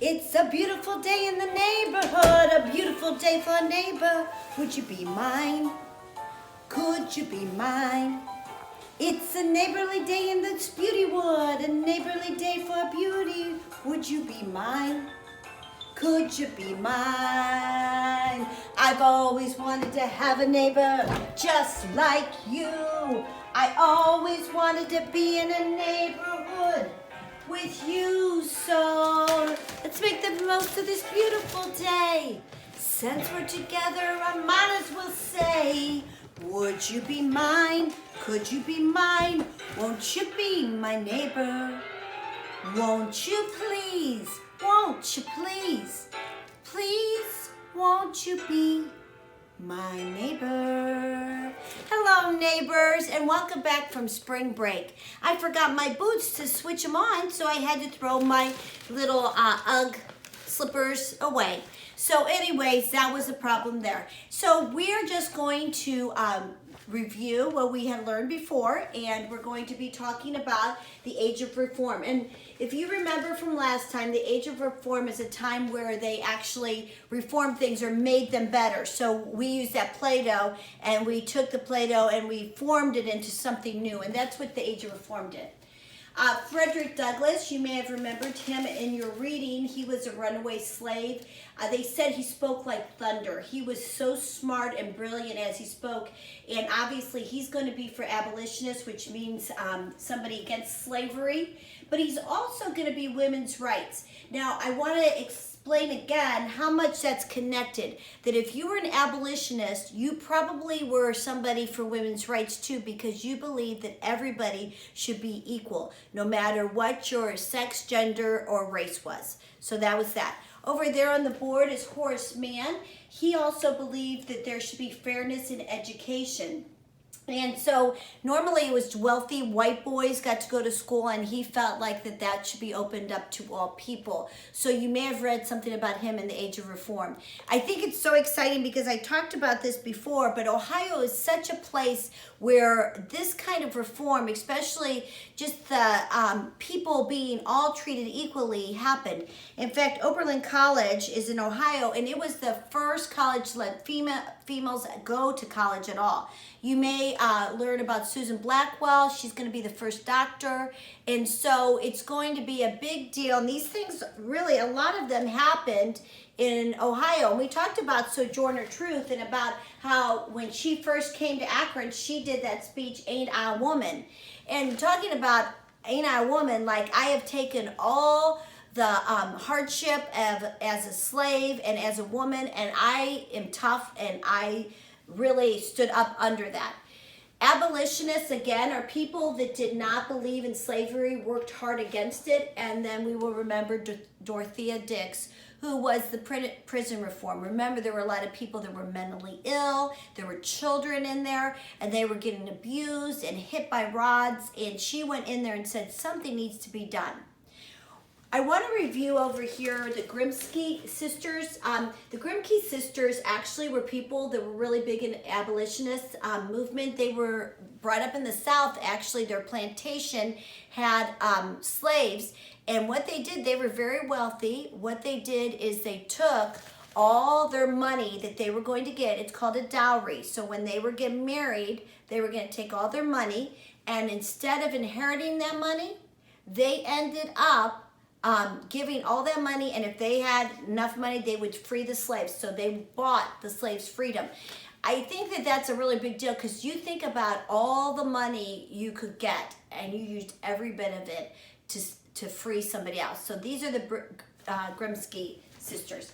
It's a beautiful day in the neighborhood, a beautiful day for a neighbor. Would you be mine? Could you be mine? It's a neighborly day in this beauty wood, a neighborly day for beauty. Would you be mine? Could you be mine? I've always wanted to have a neighbor just like you. I always wanted to be in a neighborhood with you. So let's make the most of this beautiful day. Since we're together, I might as well say, would you be mine? Could you be mine? Won't you be my neighbor? Won't you please? Won't you please? Please, won't you be my neighbor? Hello, neighbors, and welcome back from spring break. I forgot my boots to switch them on, so I had to throw my little Ugg slippers away. So anyways, that was a problem there. So we're just going to review what we had learned before, and we're going to be talking about the Age of Reform. And if you remember from last time, the Age of Reform is a time where they actually reformed things or made them better. So we used that Play-Doh, and we took the Play-Doh and we formed it into something new, and that's what the Age of Reform did. Frederick Douglass, you may have remembered him in your reading. He was a runaway slave. They said he spoke like thunder. He was so smart and brilliant as he spoke. And obviously he's going to be for abolitionists, which means somebody against slavery. But he's also going to be women's rights. Now, I want to explain again how much that's connected. That if you were an abolitionist, you probably were somebody for women's rights too, because you believe that everybody should be equal, no matter what your sex, gender, or race was. So that was that. Over there on the board is Horace Mann. He also believed that there should be fairness in education. And so normally it was wealthy white boys got to go to school, and he felt like that should be opened up to all people. So you may have read something about him in the Age of Reform. I think it's so exciting because I talked about this before, but Ohio is such a place where this kind of reform, especially just the people being all treated equally, happened. In fact, Oberlin College is in Ohio, and it was the first college to let females go to college at all. You may learn about Susan Blackwell. She's going to be the first doctor. And so it's going to be a big deal. And these things, really, a lot of them happened in Ohio. And we talked about Sojourner Truth and about how when she first came to Akron, she did that speech, Ain't I a Woman? And talking about Ain't I a Woman, like I have taken all the hardship as a slave and as a woman, and I am tough, and I really stood up under that. Abolitionists, again, are people that did not believe in slavery, worked hard against it, and then we will remember Dorothea Dix, who was the prison reform. Remember, there were a lot of people that were mentally ill, there were children in there, and they were getting abused and hit by rods, and she went in there and said, something needs to be done. I want to review over here the Grimsky sisters. The Grimsky sisters actually were people that were really big in abolitionist movement. They were brought up in the South. Actually, their plantation had slaves. And what they did, they were very wealthy. What they did is they took all their money that they were going to get. It's called a dowry. So when they were getting married, they were going to take all their money. And instead of inheriting that money, they ended up giving all that money, and if they had enough money, they would free the slaves. So they bought the slaves' freedom. I think that that's a really big deal, because you think about all the money you could get, and you used every bit of it to free somebody else. So these are the Grimsky sisters.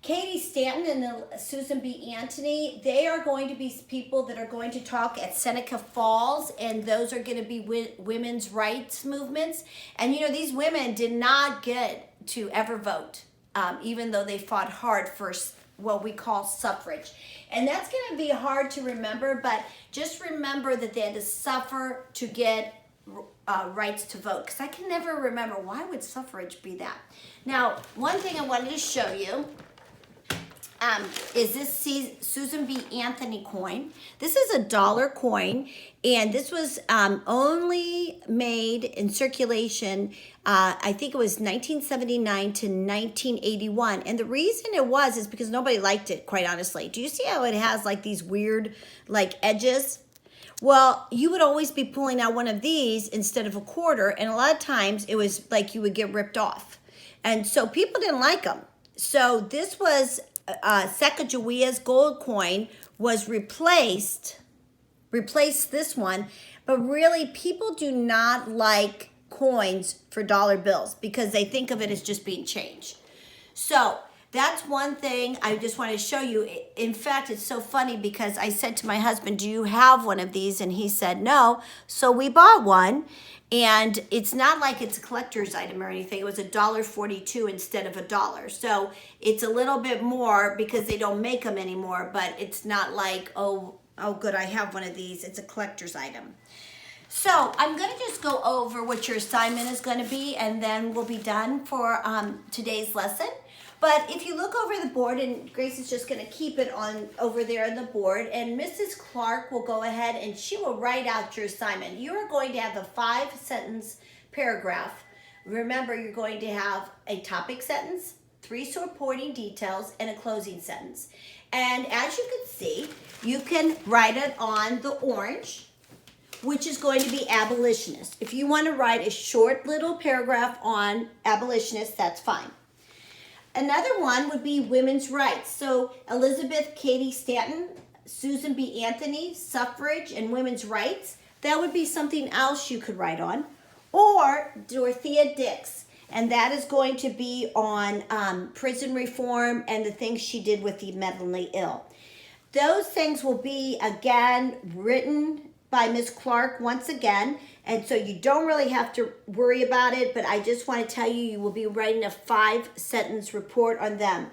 Katie Stanton and Susan B. Anthony, they are going to be people that are going to talk at Seneca Falls, and those are going to be women's rights movements. And you know, these women did not get to ever vote, even though they fought hard for what we call suffrage. And that's going to be hard to remember, but just remember that they had to suffer to get rights to vote, because I can never remember, why would suffrage be that? Now, one thing I wanted to show you is this Susan B. Anthony coin. This is a dollar coin, and this was only made in circulation, I think it was 1979 to 1981. And the reason it was is because nobody liked it, quite honestly. Do you see how it has like these weird like edges? Well, you would always be pulling out one of these instead of a quarter, and a lot of times it was like you would get ripped off. And so people didn't like them. So this was Sacagawea's gold coin was replaced this one, but really people do not like coins for dollar bills because they think of it as just being change. So that's one thing I just wanted to show you. In fact, it's so funny because I said to my husband, do you have one of these? And he said no. So we bought one, and it's not like it's a collector's item or anything. It was $1.42 instead of $1. So it's a little bit more because they don't make them anymore, but it's not like, oh good, I have one of these. It's a collector's item. So I'm going to just go over what your assignment is going to be, and then we'll be done for today's lesson. But if you look over the board, and Grace is just going to keep it on over there on the board, and Mrs. Clark will go ahead and she will write out your assignment. You are going to have a 5-sentence paragraph. Remember, you're going to have a topic sentence, 3 supporting details, and a closing sentence. And as you can see, you can write it on the orange, which is going to be abolitionist. If you want to write a short little paragraph on abolitionist, that's fine. Another one would be women's rights. So Elizabeth Cady Stanton, Susan B. Anthony, suffrage and women's rights. That would be something else you could write on. Or Dorothea Dix, and that is going to be on prison reform and the things she did with the mentally ill. Those things will be, again, written by Ms. Clark once again, and so you don't really have to worry about it, but I just want to tell you, you will be writing a 5-sentence report on them.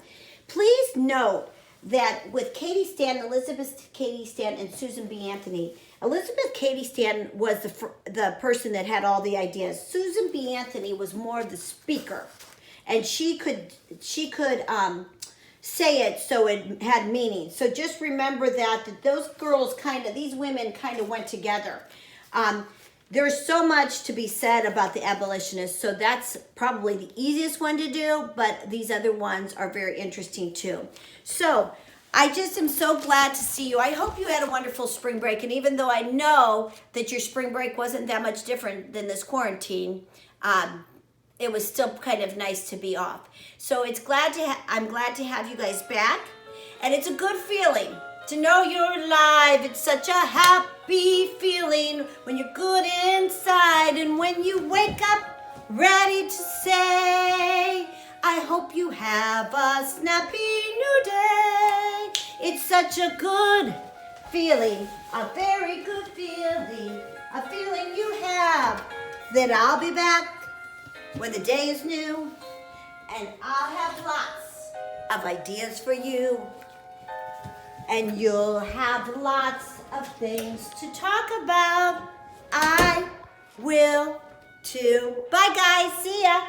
Please note that with Cady Stanton, Elizabeth Cady Stanton, and Susan B. Anthony, Elizabeth Cady Stanton was the person that had all the ideas. Susan B. Anthony was more of the speaker, and she could say it so it had meaning. So just remember that those girls these women kind of went together. There's so much to be said about the abolitionists, so that's probably the easiest one to do, but these other ones are very interesting too. So I just am so glad to see you. I hope you had a wonderful spring break, and even though I know that your spring break wasn't that much different than this quarantine, it was still kind of nice to be off. So I'm glad to have you guys back, and it's a good feeling to know you're alive. It's such a happy feeling when you're good inside, and when you wake up ready to say, I hope you have a snappy new day. It's such a good feeling, a very good feeling, a feeling you have that I'll be back when the day is new, and I'll have lots of ideas for you, and you'll have lots of things to talk about. I will too. Bye guys, see ya.